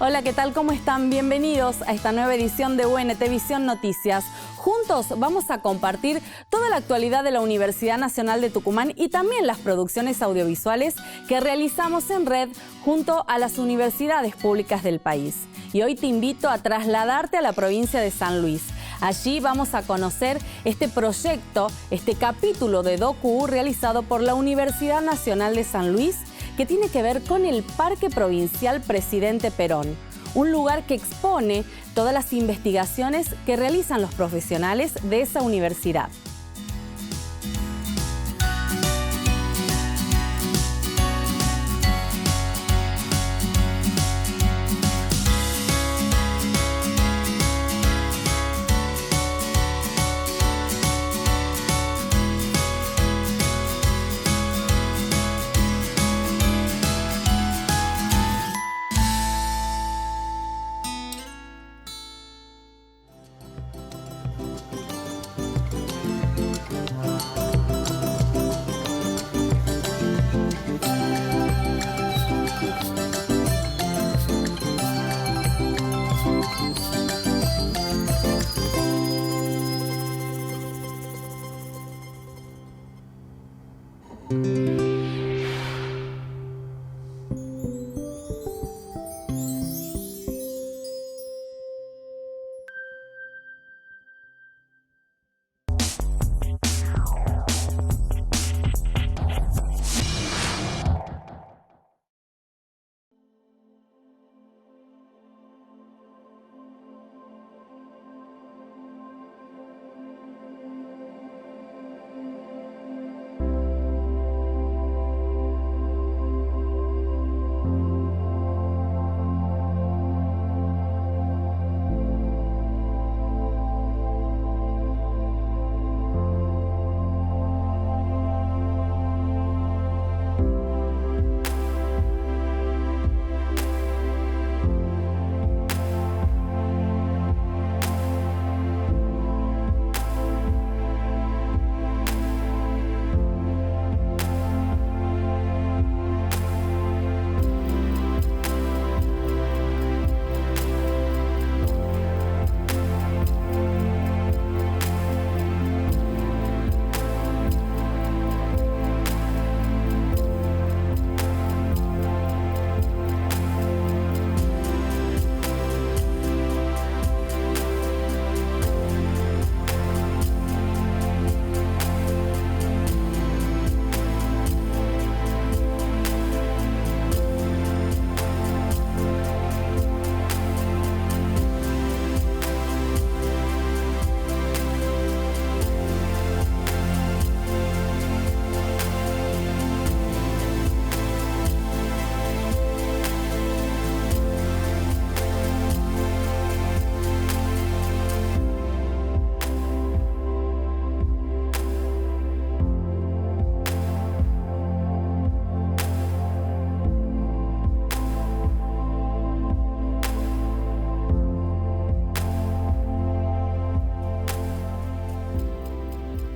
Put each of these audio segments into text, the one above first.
Hola, ¿qué tal? ¿Cómo están? Bienvenidos a esta nueva edición de UNT Visión Noticias. Juntos vamos a compartir toda la actualidad de la Universidad Nacional de Tucumán y también las producciones audiovisuales que realizamos en red junto a las universidades públicas del país. Y hoy te invito a trasladarte a la provincia de San Luis. Allí vamos a conocer este proyecto, este capítulo de docu realizado por la Universidad Nacional de San Luis, que tiene que ver con el Parque Provincial Presidente Perón, un lugar que expone todas las investigaciones que realizan los profesionales de esa universidad.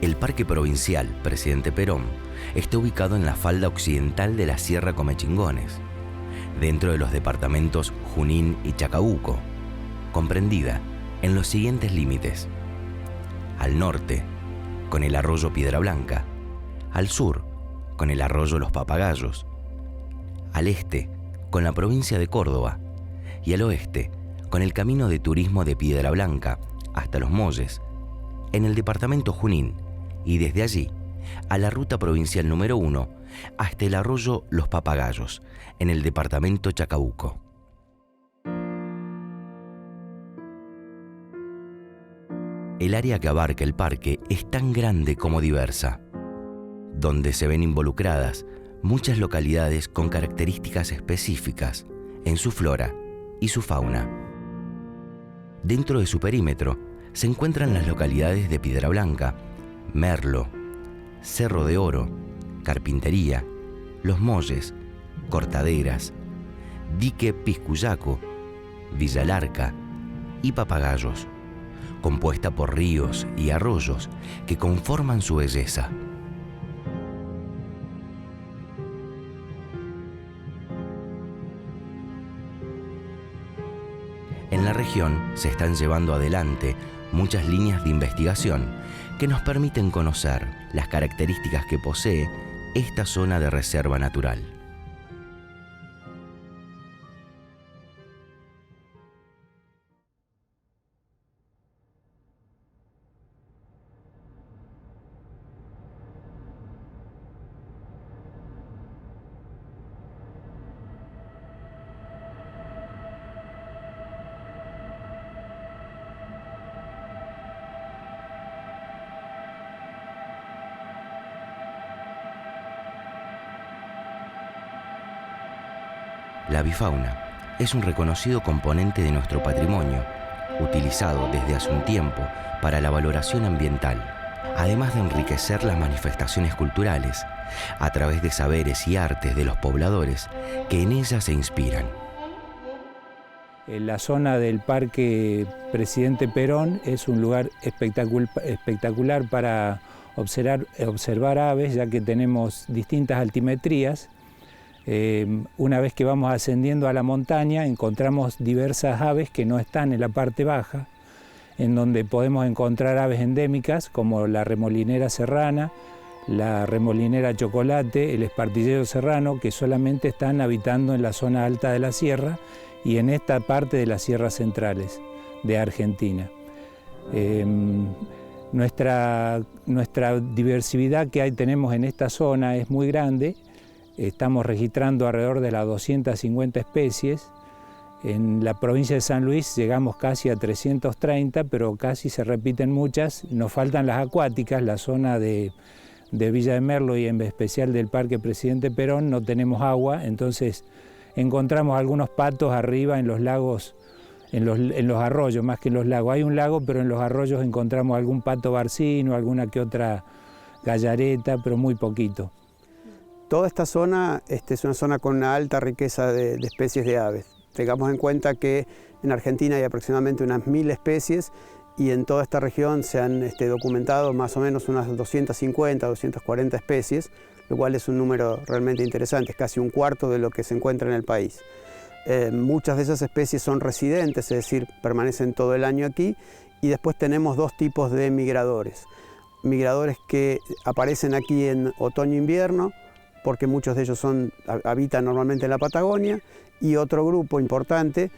El Parque Provincial Presidente Perón está ubicado en la falda occidental de la Sierra Comechingones, dentro de los departamentos Junín y Chacabuco, comprendida en los siguientes límites: al norte, con el arroyo Piedra Blanca; al sur, con el arroyo Los Papagayos; al este, con la provincia de Córdoba; y al oeste, con el camino de turismo de Piedra Blanca hasta Los Molles, en el departamento Junín, y desde allí a la ruta provincial número 1 hasta el arroyo Los Papagayos, en el departamento Chacabuco. El área que abarca el parque es tan grande como diversa, donde se ven involucradas muchas localidades con características específicas en su flora y su fauna. Dentro de su perímetro se encuentran las localidades de Piedra Blanca, Merlo, Cerro de Oro, Carpintería, Los Molles, Cortaderas, Dique Piscuyaco, Villa Larca y Papagayos, compuesta por ríos y arroyos que conforman su belleza. En la región se están llevando adelante muchas líneas de investigación que nos permiten conocer las características que posee esta zona de reserva natural. La avifauna es un reconocido componente de nuestro patrimonio, utilizado desde hace un tiempo para la valoración ambiental, además de enriquecer las manifestaciones culturales a través de saberes y artes de los pobladores que en ellas se inspiran. La zona del Parque Presidente Perón es un lugar espectacular para observar aves, ya que tenemos distintas altimetrías. Una vez que vamos ascendiendo a la montaña, encontramos diversas aves que no están en la parte baja, en donde podemos encontrar aves endémicas como la remolinera serrana, la remolinera chocolate, el espartillero serrano, que solamente están habitando en la zona alta de la sierra y en esta parte de las sierras centrales de Argentina. Nuestra diversidad que tenemos en esta zona es muy grande. Estamos registrando alrededor de las 250 especies. En la provincia de San Luis llegamos casi a 330, pero casi se repiten muchas. Nos faltan las acuáticas, la zona de Villa de Merlo y en especial del Parque Presidente Perón no tenemos agua, entonces encontramos algunos patos arriba en los lagos, en los arroyos, más que en los lagos. Hay un lago, pero en los arroyos encontramos algún pato barcino, alguna que otra gallareta, pero muy poquito. Toda esta zona es una zona con una alta riqueza de especies de aves. Tengamos en cuenta que en Argentina hay aproximadamente unas 1000 especies y en toda esta región se han documentado más o menos unas 250, 240 especies, lo cual es un número realmente interesante, es casi un cuarto de lo que se encuentra en el país. Muchas de esas especies son residentes, es decir, permanecen todo el año aquí, y después tenemos dos tipos de migradores. Migradores que aparecen aquí en otoño-invierno, porque muchos de ellos habitan normalmente en la Patagonia, y otro grupo importante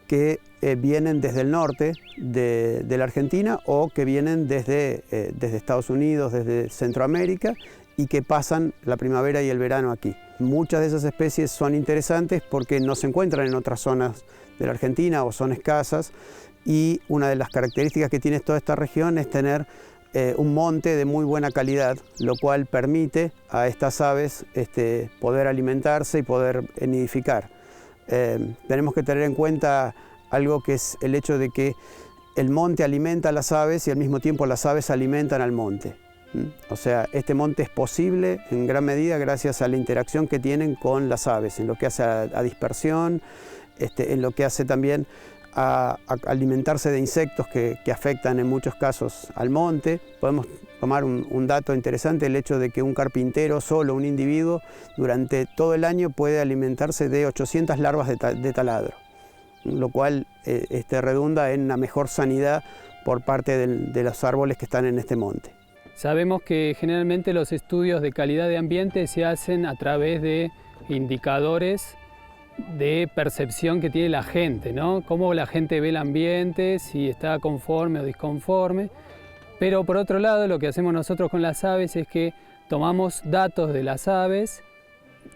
que vienen desde el norte de la Argentina o que vienen desde Estados Unidos, desde Centroamérica, y que pasan la primavera y el verano aquí. Muchas de esas especies son interesantes porque no se encuentran en otras zonas de la Argentina o son escasas, y una de las características que tiene toda esta región es tener un monte de muy buena calidad, lo cual permite a estas aves poder alimentarse y poder nidificar. Tenemos que tener en cuenta algo que es el hecho de que el monte alimenta a las aves y al mismo tiempo las aves alimentan al monte. O sea, este monte es posible en gran medida gracias a la interacción que tienen con las aves, en lo que hace a dispersión, en lo que hace también a alimentarse de insectos que afectan en muchos casos al monte. Podemos tomar un dato interesante, el hecho de que un carpintero solo, un individuo, durante todo el año puede alimentarse de 800 larvas de taladro, lo cual redunda en una mejor sanidad por parte de los árboles que están en este monte. Sabemos que generalmente los estudios de calidad de ambiente se hacen a través de indicadores de percepción que tiene la gente, ¿no? Cómo la gente ve el ambiente, si está conforme o disconforme. Pero por otro lado, lo que hacemos nosotros con las aves es que tomamos datos de las aves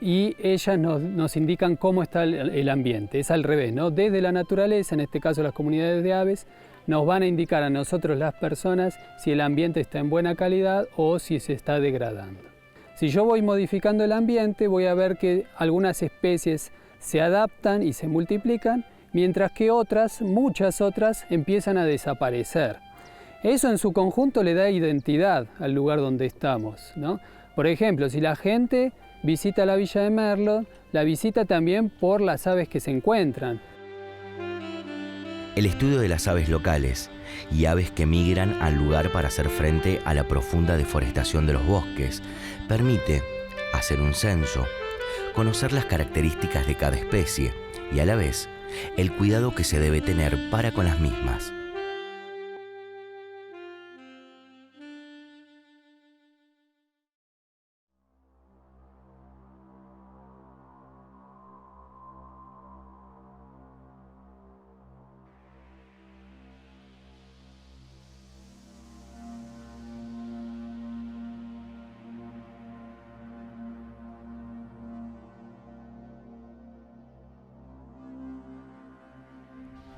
y ellas nos indican cómo está el ambiente. Es al revés, ¿no? Desde la naturaleza, en este caso las comunidades de aves, nos van a indicar a nosotros las personas si el ambiente está en buena calidad o si se está degradando. Si yo voy modificando el ambiente, voy a ver que algunas especies se adaptan y se multiplican, mientras que otras, muchas otras, empiezan a desaparecer. Eso en su conjunto le da identidad al lugar donde estamos, ¿no? Por ejemplo, si la gente visita la Villa de Merlo, la visita también por las aves que se encuentran. El estudio de las aves locales y aves que migran al lugar para hacer frente a la profunda deforestación de los bosques permite hacer un censo, conocer las características de cada especie y a la vez el cuidado que se debe tener para con las mismas.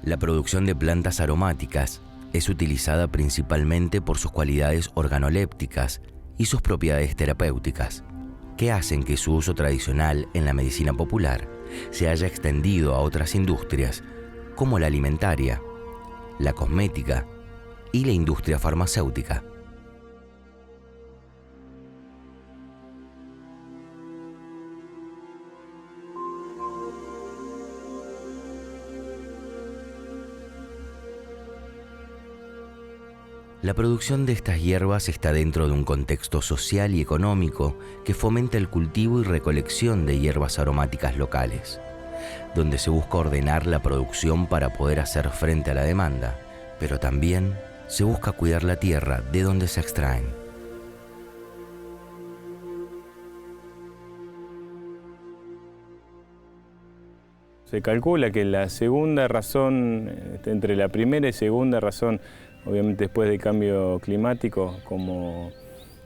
La producción de plantas aromáticas es utilizada principalmente por sus cualidades organolépticas y sus propiedades terapéuticas, que hacen que su uso tradicional en la medicina popular se haya extendido a otras industrias como la alimentaria, la cosmética y la industria farmacéutica. La producción de estas hierbas está dentro de un contexto social y económico que fomenta el cultivo y recolección de hierbas aromáticas locales, donde se busca ordenar la producción para poder hacer frente a la demanda, pero también se busca cuidar la tierra de donde se extraen. Se calcula que la segunda razón, entre la primera y segunda razón, obviamente después del cambio climático, como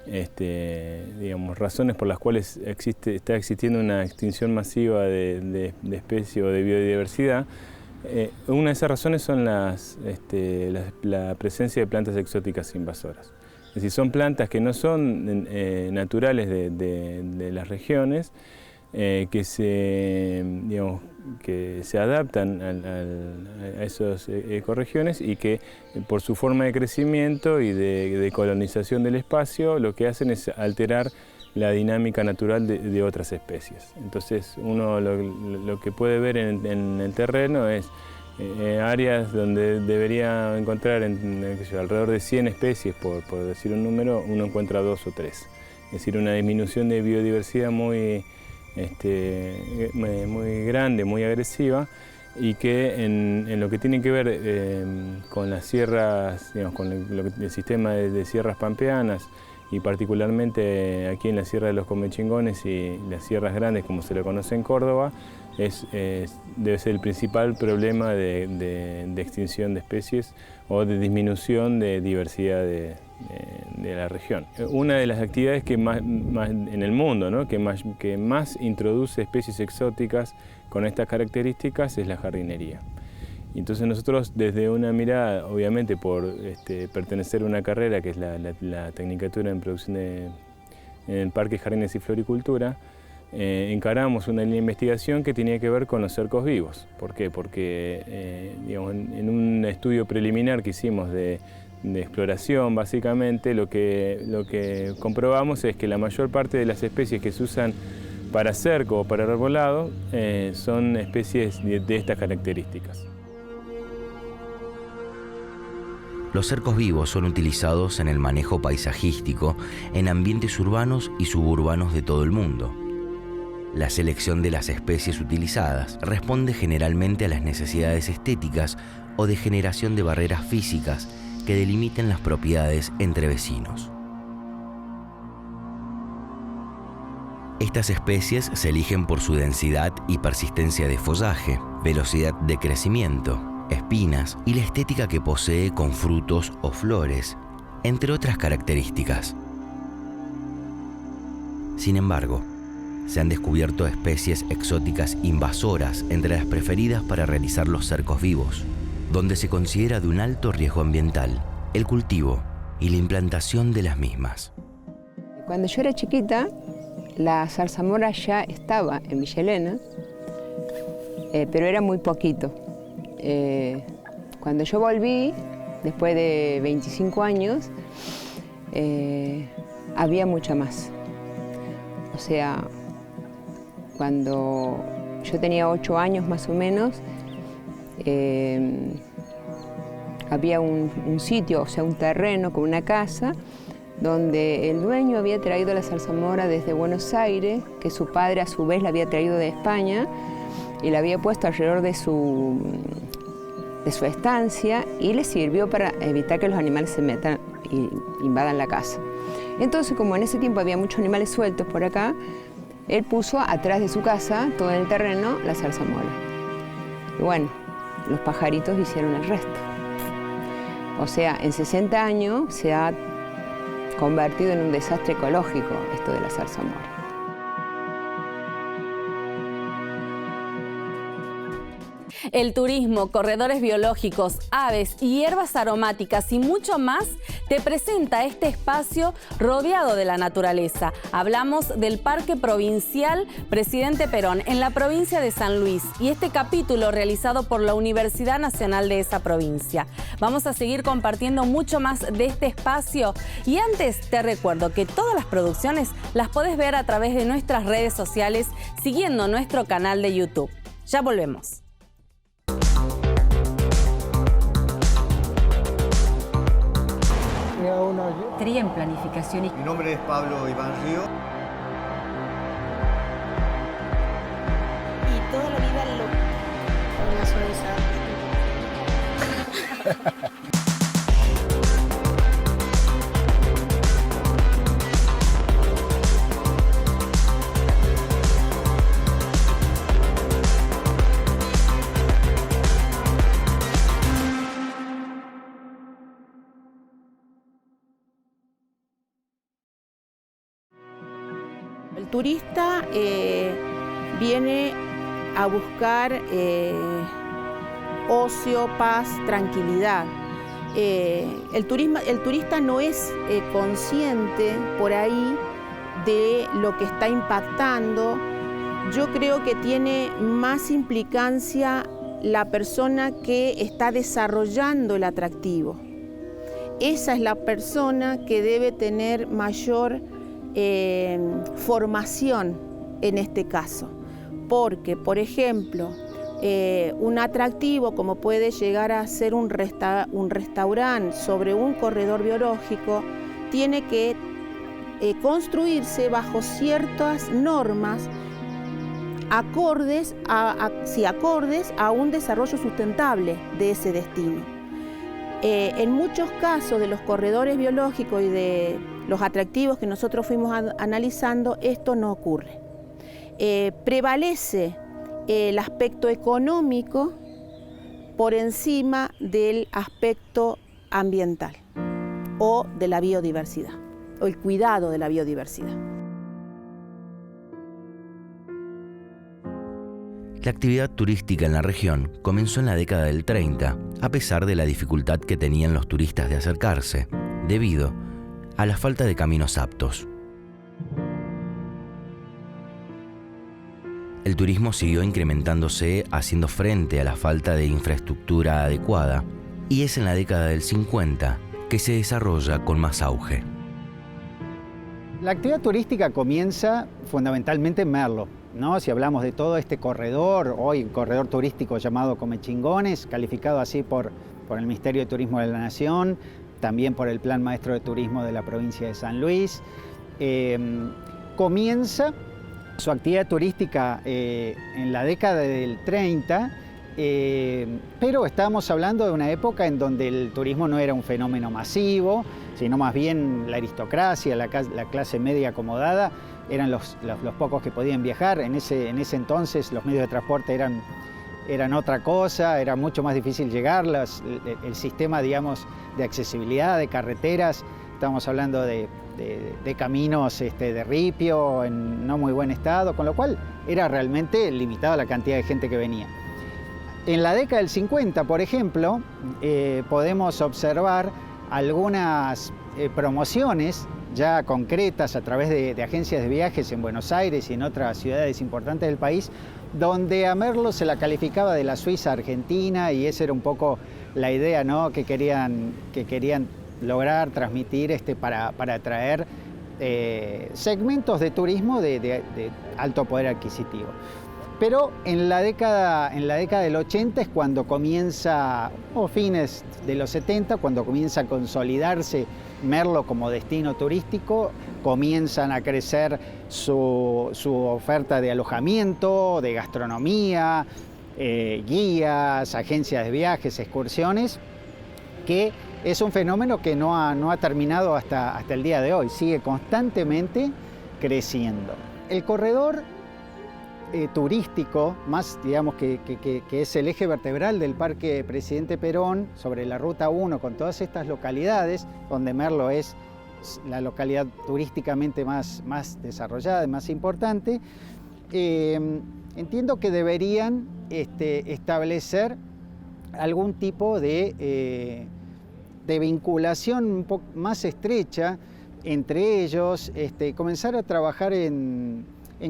digamos, razones por las cuales está existiendo una extinción masiva de especies o de biodiversidad, una de esas razones son la presencia de plantas exóticas invasoras. Es decir, son plantas que no son naturales de las regiones, que se adaptan a esas ecorregiones y que por su forma de crecimiento y de colonización del espacio lo que hacen es alterar la dinámica natural de otras especies. Entonces uno lo que puede ver en el terreno es áreas donde debería encontrar alrededor de 100 especies, por decir un número, uno encuentra 2 o 3. Es decir, una disminución de biodiversidad muy grande, muy agresiva, y que en lo que tiene que ver con las sierras, digamos, con el sistema de sierras pampeanas, y particularmente aquí en la Sierra de los Comechingones y las sierras grandes, como se lo conoce en Córdoba, debe ser el principal problema de extinción de especies o de disminución de diversidad de la región. Una de las actividades que más en el mundo, ¿no?, que más introduce especies exóticas con estas características es la jardinería. Entonces nosotros, desde una mirada, obviamente por pertenecer a una carrera que es la Tecnicatura en Producción en Parques, Jardines y Floricultura, encaramos una línea de investigación que tenía que ver con los cercos vivos. ¿Por qué? Porque digamos, en un estudio preliminar que hicimos de exploración, básicamente, lo que comprobamos es que la mayor parte de las especies que se usan para cerco o para arbolado son especies de estas características. Los cercos vivos son utilizados en el manejo paisajístico en ambientes urbanos y suburbanos de todo el mundo. La selección de las especies utilizadas responde generalmente a las necesidades estéticas o de generación de barreras físicas que delimiten las propiedades entre vecinos. Estas especies se eligen por su densidad y persistencia de follaje, velocidad de crecimiento, espinas y la estética que posee con frutos o flores, entre otras características. Sin embargo, se han descubierto especies exóticas invasoras entre las preferidas para realizar los cercos vivos, donde se considera de un alto riesgo ambiental el cultivo y la implantación de las mismas. Cuando yo era chiquita, la zarzamora ya estaba en Villa Elena, pero era muy poquito. Cuando yo volví, después de 25 años, había mucha más. O sea, cuando yo tenía 8 años más o menos, había un sitio, o sea, un terreno con una casa, donde el dueño había traído la zarzamora desde Buenos Aires, que su padre a su vez la había traído de España, y la había puesto alrededor de su estancia y le sirvió para evitar que los animales se metan y invadan la casa. Entonces, como en ese tiempo había muchos animales sueltos por acá, él puso atrás de su casa, todo en el terreno, la zarzamora. Y bueno, los pajaritos hicieron el resto. O sea, en 60 años se ha convertido en un desastre ecológico esto de la zarzamora. El turismo, corredores biológicos, aves y hierbas aromáticas y mucho más te presenta este espacio rodeado de la naturaleza. Hablamos del Parque Provincial Presidente Perón en la provincia de San Luis y este capítulo realizado por la Universidad Nacional de esa provincia. Vamos a seguir compartiendo mucho más de este espacio y antes te recuerdo que todas las producciones las podés ver a través de nuestras redes sociales siguiendo nuestro canal de YouTube. Ya volvemos. Estaría en planificación. Mi nombre es Pablo Iván Río. Y toda la vida lo voy a suavizar. El turista viene a buscar ocio, paz, tranquilidad. El turista no es consciente por ahí de lo que está impactando. Yo creo que tiene más implicancia la persona que está desarrollando el atractivo. Esa es la persona que debe tener mayor formación en este caso, porque, por ejemplo, un atractivo como puede llegar a ser un restaurante sobre un corredor biológico tiene que construirse bajo ciertas normas acordes a un desarrollo sustentable de ese destino. En muchos casos de los corredores biológicos y de los atractivos que nosotros fuimos analizando, esto no ocurre. Prevalece el aspecto económico por encima del aspecto ambiental o de la biodiversidad, o el cuidado de la biodiversidad. La actividad turística en la región comenzó en la década del 30, a pesar de la dificultad que tenían los turistas de acercarse, debido a la falta de caminos aptos. El turismo siguió incrementándose haciendo frente a la falta de infraestructura adecuada y es en la década del 50 que se desarrolla con más auge. La actividad turística comienza fundamentalmente en Merlo, ¿no? Si hablamos de todo este corredor, hoy un corredor turístico llamado Comechingones, calificado así por el Ministerio de Turismo de la Nación, también por el Plan Maestro de Turismo de la provincia de San Luis. Comienza su actividad turística en la década del 30, pero estamos hablando de una época en donde el turismo no era un fenómeno masivo, sino más bien la aristocracia, la clase media acomodada, eran los pocos que podían viajar. En ese entonces los medios de transporte eran otra cosa, era mucho más difícil llegar, el sistema, digamos, de accesibilidad, de carreteras, estamos hablando de caminos de ripio en no muy buen estado, con lo cual era realmente limitada la cantidad de gente que venía. En la década del 50, por ejemplo, podemos observar algunas promociones ya concretas a través de agencias de viajes en Buenos Aires y en otras ciudades importantes del país, donde a Merlo se la calificaba de la Suiza argentina, y esa era un poco la idea, ¿no?, que querían lograr transmitir para atraer segmentos de turismo de alto poder adquisitivo. Pero en la década del 80 es cuando comienza, o fines de los 70, cuando comienza a consolidarse Merlo como destino turístico, comienzan a crecer su oferta de alojamiento, de gastronomía, guías, agencias de viajes, excursiones, que es un fenómeno que no ha terminado hasta el día de hoy, sigue constantemente creciendo. El corredor turístico, más digamos que es el eje vertebral del Parque Presidente Perón, sobre la Ruta 1, con todas estas localidades, donde Merlo es la localidad turísticamente más desarrollada y más importante, entiendo que deberían establecer algún tipo de vinculación un poco más estrecha entre ellos, comenzar a trabajar en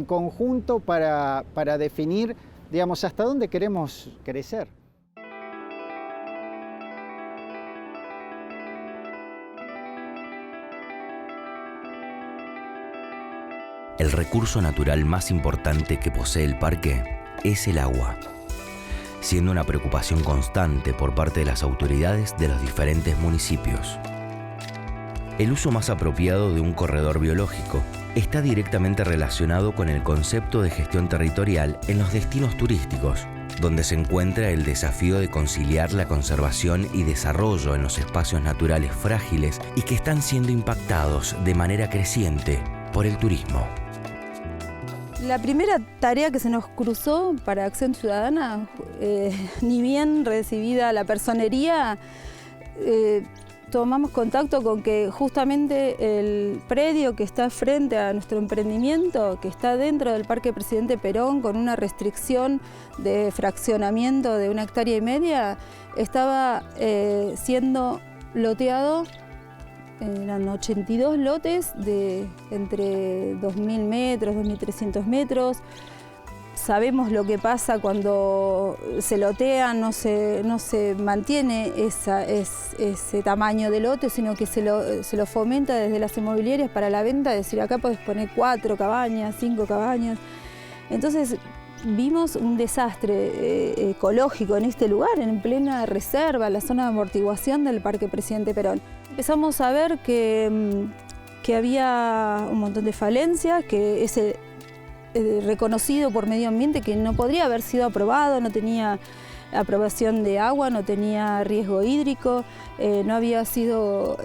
conjunto para definir, digamos, hasta dónde queremos crecer. El recurso natural más importante que posee el parque es el agua, siendo una preocupación constante por parte de las autoridades de los diferentes municipios. El uso más apropiado de un corredor biológico está directamente relacionado con el concepto de gestión territorial en los destinos turísticos, donde se encuentra el desafío de conciliar la conservación y desarrollo en los espacios naturales frágiles y que están siendo impactados de manera creciente por el turismo. La primera tarea que se nos cruzó para Acción Ciudadana, ni bien recibida la personería, tomamos contacto con que justamente el predio que está frente a nuestro emprendimiento, que está dentro del Parque Presidente Perón, con una restricción de fraccionamiento de 1,5 hectáreas, estaba siendo loteado. Eran 82 lotes de entre 2.000 metros, 2.300 metros. Sabemos lo que pasa cuando se lotea, no se mantiene ese tamaño de lote, sino que se lo fomenta desde las inmobiliarias para la venta, es decir, acá podés poner 4 cabañas, 5 cabañas. Entonces vimos un desastre ecológico en este lugar, en plena reserva, la zona de amortiguación del Parque Presidente Perón. Empezamos a ver que había un montón de falencias, que ese reconocido por medio ambiente que no podría haber sido aprobado, no tenía aprobación de agua, no tenía riesgo hídrico, no había sido,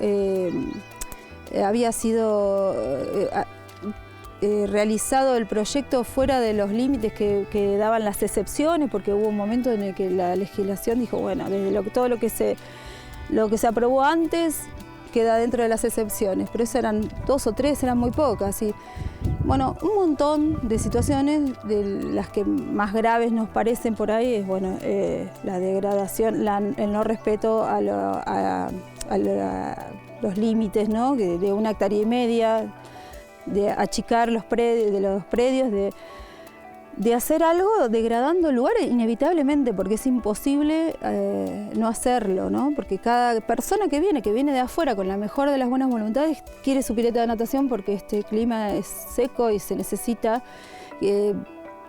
realizado el proyecto fuera de los límites que daban las excepciones, porque hubo un momento en el que la legislación dijo, bueno, desde todo lo que se aprobó antes queda dentro de las excepciones, pero esas eran 2 o 3, eran muy pocas. Y bueno, un montón de situaciones, de las que más graves nos parecen por ahí, es bueno, la degradación, el no respeto a los límites, ¿no? De 1,5 hectáreas, de achicar los predios, de hacer algo degradando el lugar inevitablemente, porque es imposible no hacerlo, ¿no? Porque cada persona que viene de afuera con la mejor de las buenas voluntades quiere su pileta de natación porque este clima es seco y se necesita,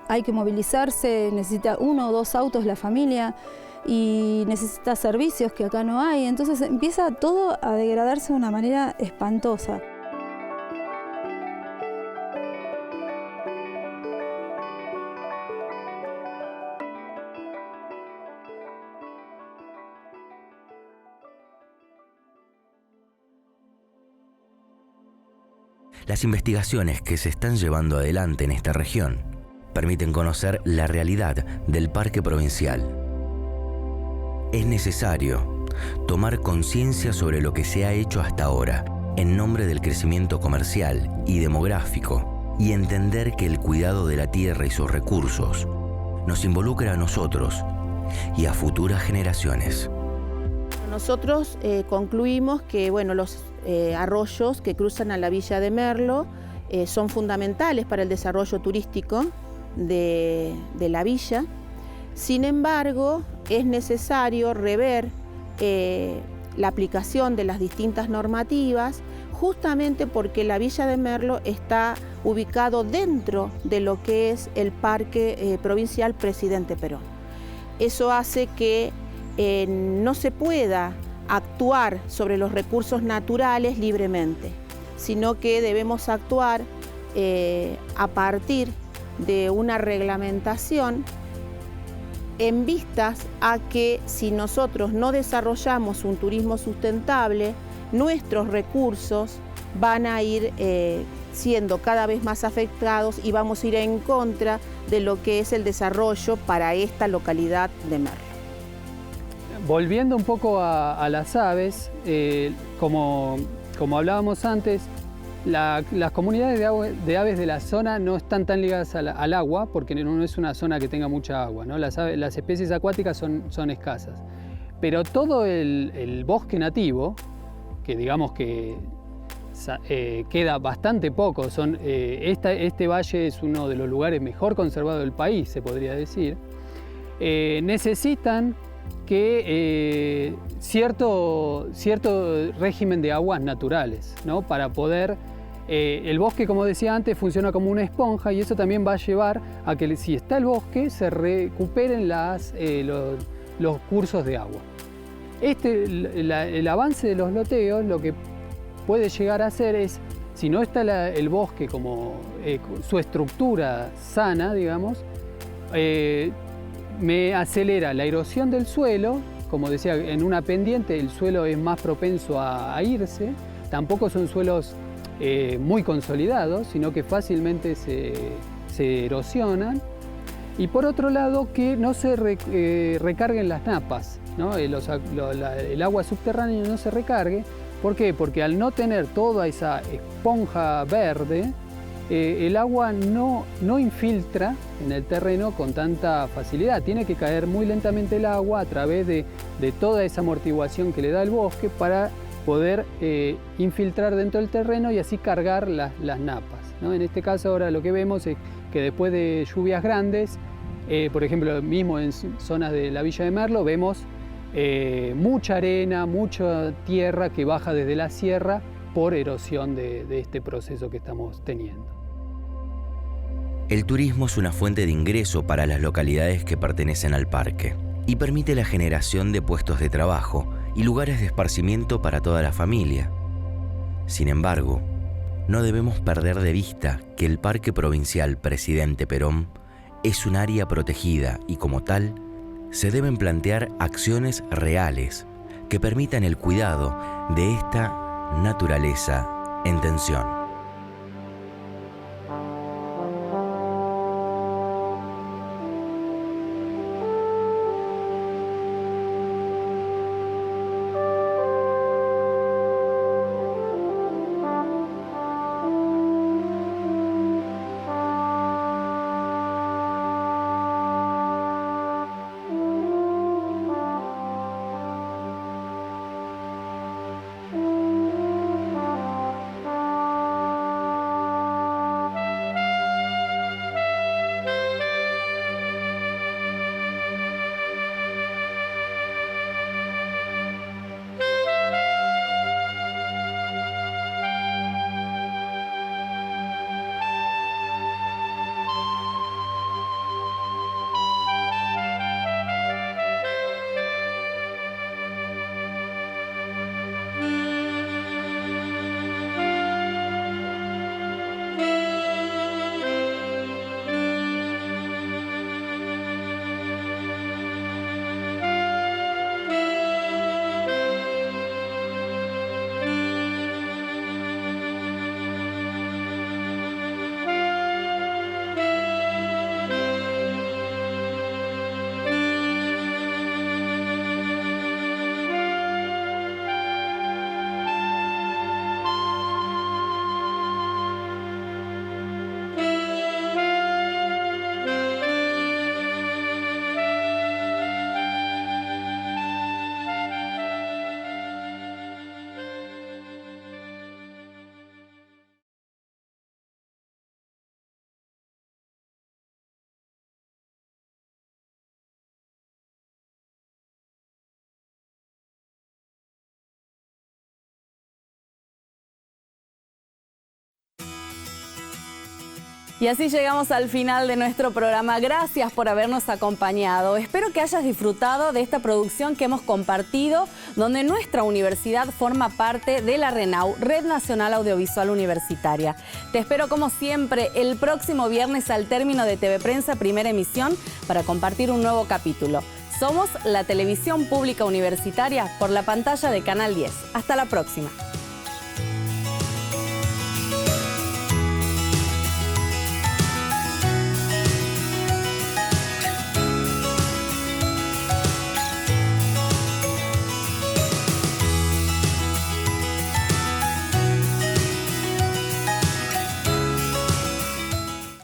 hay que movilizarse, necesita 1 o 2 autos la familia y necesita servicios que acá no hay, entonces empieza todo a degradarse de una manera espantosa. Las investigaciones que se están llevando adelante en esta región permiten conocer la realidad del parque provincial. Es necesario tomar conciencia sobre lo que se ha hecho hasta ahora en nombre del crecimiento comercial y demográfico y entender que el cuidado de la tierra y sus recursos nos involucra a nosotros y a futuras generaciones. Nosotros concluimos que bueno, los arroyos que cruzan a la villa de Merlo son fundamentales para el desarrollo turístico de la villa. Sin embargo, es necesario rever la aplicación de las distintas normativas justamente porque la Villa de Merlo está ubicado dentro de lo que es el Parque Provincial Presidente Perón. Eso hace que no se pueda actuar sobre los recursos naturales libremente, sino que debemos actuar a partir de una reglamentación en vistas a que si nosotros no desarrollamos un turismo sustentable, nuestros recursos van a ir siendo cada vez más afectados y vamos a ir en contra de lo que es el desarrollo para esta localidad de Merlo. Volviendo un poco a las aves, como hablábamos antes, las comunidades de aves de la zona no están tan ligadas al agua, porque no es una zona que tenga mucha agua, ¿no? Las especies acuáticas son escasas. Pero todo el bosque nativo, que digamos que queda bastante poco, este valle es uno de los lugares mejor conservados del país, se podría decir, necesitan que cierto régimen de aguas naturales, ¿no? Para poder... el bosque, como decía antes, funciona como una esponja y eso también va a llevar a que si está el bosque se recuperen los cursos de agua. El avance de los loteos lo que puede llegar a hacer es, si no está el bosque como su estructura sana, digamos, me acelera la erosión del suelo. Como decía, en una pendiente el suelo es más propenso a irse, tampoco son suelos muy consolidados, sino que fácilmente se erosionan. Y por otro lado, que no se recarguen las napas, ¿no? El agua subterránea no se recargue. ¿Por qué? Porque al no tener toda esa esponja verde, el agua no infiltra en el terreno con tanta facilidad. Tiene que caer muy lentamente el agua a través de toda esa amortiguación que le da el bosque para poder infiltrar dentro del terreno y así cargar las napas, ¿no? En este caso ahora lo que vemos es que después de lluvias grandes, por ejemplo mismo en zonas de la Villa de Merlo, vemos mucha arena, mucha tierra que baja desde la sierra por erosión de este proceso que estamos teniendo. El turismo es una fuente de ingreso para las localidades que pertenecen al parque y permite la generación de puestos de trabajo y lugares de esparcimiento para toda la familia. Sin embargo, no debemos perder de vista que el Parque Provincial Presidente Perón es un área protegida y como tal, se deben plantear acciones reales que permitan el cuidado de esta naturaleza en tensión. Y así llegamos al final de nuestro programa. Gracias por habernos acompañado. Espero que hayas disfrutado de esta producción que hemos compartido, donde nuestra universidad forma parte de la RENAU, Red Nacional Audiovisual Universitaria. Te espero como siempre el próximo viernes al término de TV Prensa Primera Emisión para compartir un nuevo capítulo. Somos la televisión pública universitaria por la pantalla de Canal 10. Hasta la próxima.